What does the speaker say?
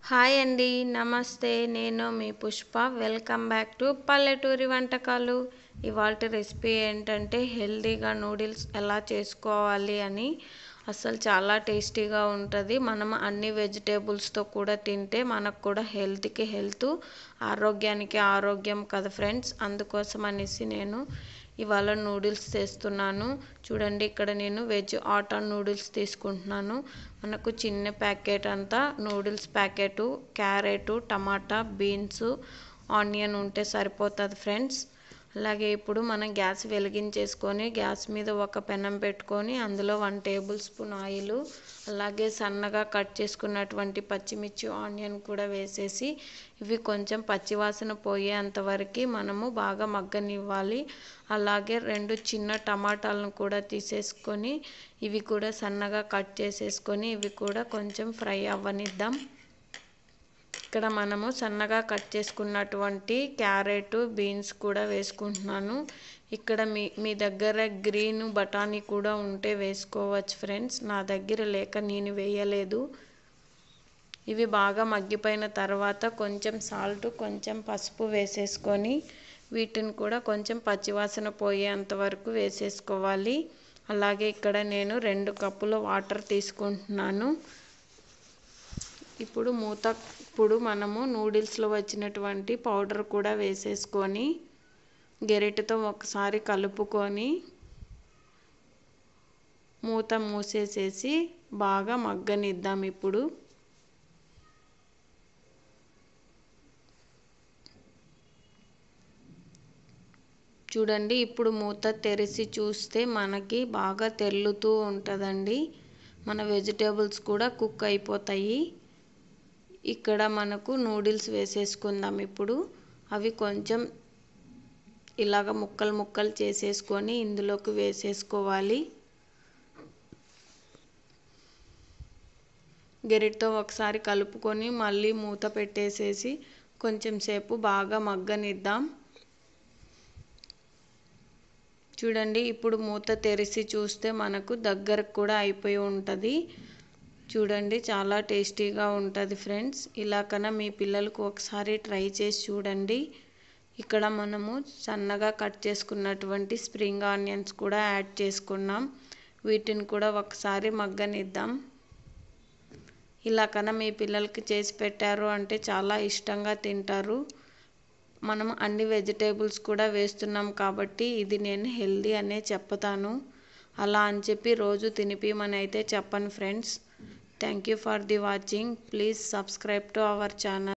Hi అండి, నమస్తే. నేను మీ పుష్ప. వెల్కమ్ బ్యాక్ టు పల్లెటూరి వంటకాలు. ఇవాల్టి రెసిపీ ఏంటంటే హెల్తీగా నూడిల్స్ ఎలా చేసుకోవాలి అని. అసలు చాలా టేస్టీగా ఉంటుంది. మనం అన్ని వెజిటేబుల్స్తో కూడా తింటే మనకు కూడా హెల్త్కి హెల్త్, ఆరోగ్యానికి ఆరోగ్యం కదా ఫ్రెండ్స్. అందుకోసం అనేసి నేను ఇవాళ నూడిల్స్ చేస్తున్నాను. చూడండి, ఇక్కడ నేను వెజ్ ఆటా నూడిల్స్ తీసుకుంటున్నాను. మనకు చిన్న ప్యాకెట్ అంతా నూడిల్స్ ప్యాకెటు, క్యారెట్, టమాటా, బీన్స్, ఆనియన్ ఉంటే సరిపోతుంది ఫ్రెండ్స్. అలాగే ఇప్పుడు మనం గ్యాస్ వెలిగించేసుకొని గ్యాస్ మీద ఒక పెనం పెట్టుకొని అందులో 1 టేబుల్ స్పూన్ ఆయిల్, అలాగే సన్నగా కట్ చేసుకున్నటువంటి పచ్చిమిర్చి, ఆనియన్ కూడా వేసేసి ఇవి కొంచెం పచ్చివాసన పోయేంత వరకు మనము బాగా మగ్గనివ్వాలి. అలాగే 2 చిన్న టమాటాలను కూడా తీసేసుకొని ఇవి కూడా సన్నగా కట్ చేసేసుకొని ఇవి కూడా కొంచెం ఫ్రై అవ్వనిద్దాం. ఇక్కడ మనము సన్నగా కట్ చేసుకున్నటువంటి క్యారెట్, బీన్స్ కూడా వేసుకుంటున్నాను. ఇక్కడ మీ దగ్గర గ్రీన్ బఠానీ కూడా ఉంటే వేసుకోవచ్చు ఫ్రెండ్స్. నా దగ్గర లేక నేను వేయలేదు. ఇవి బాగా మగ్గిపోయిన తర్వాత కొంచెం సాల్ట్, కొంచెం పసుపు వేసేసుకొని వీటిని కూడా కొంచెం పచ్చివాసన పోయేంత వరకు వేసేసుకోవాలి. అలాగే ఇక్కడ నేను 2 కప్పుల వాటర్ తీసుకుంటున్నాను. ఇప్పుడు మనము నూడిల్స్లో వచ్చినటువంటి పౌడర్ కూడా వేసేసుకొని గెరిటతో ఒకసారి కలుపుకొని మూత మూసేసేసి బాగా మగ్గనిద్దాం. ఇప్పుడు చూడండి, ఇప్పుడు మూత తెరిచి చూస్తే మనకి బాగా తెల్లుతూ ఉంటుందండి. మన వెజిటేబుల్స్ కూడా కుక్ అయిపోతాయి. ఇక్కడ మనకు నూడిల్స్ వేసేసుకుందాం. ఇప్పుడు అవి కొంచెం ఇలాగ ముక్కలు చేసేసుకొని ఇందులోకి వేసేసుకోవాలి. గెరిటతో ఒకసారి కలుపుకొని మళ్ళీ మూత పెట్టేసేసి కొంచెం సేపు బాగా మగ్గనిద్దాం. చూడండి, ఇప్పుడు మూత తెరిచి చూస్తే మనకు దగ్గరకు కూడా అయిపోయి ఉంటుంది. చూడండి, చాలా టేస్టీగా ఉంటుంది ఫ్రెండ్స్. ఇలా కన్నా మీ పిల్లలకు ఒకసారి ట్రై చేసి చూడండి. ఇక్కడ మనము సన్నగా కట్ చేసుకున్నటువంటి స్ప్రింగ్ ఆనియన్స్ కూడా యాడ్ చేసుకున్నాం. వీటిని కూడా ఒకసారి మగ్గనిద్దాం. ఇలా కన్నా మీ పిల్లలకి చేసి పెట్టారు అంటే చాలా ఇష్టంగా తింటారు. మనం అన్ని వెజిటేబుల్స్ కూడా వేస్తున్నాం కాబట్టి ఇది నేను హెల్దీ అనే చెప్తాను. అలా అని చెప్పి రోజు తినిపిమని అయితే చెప్పను friends. Thank you for the watching. Please subscribe to our channel.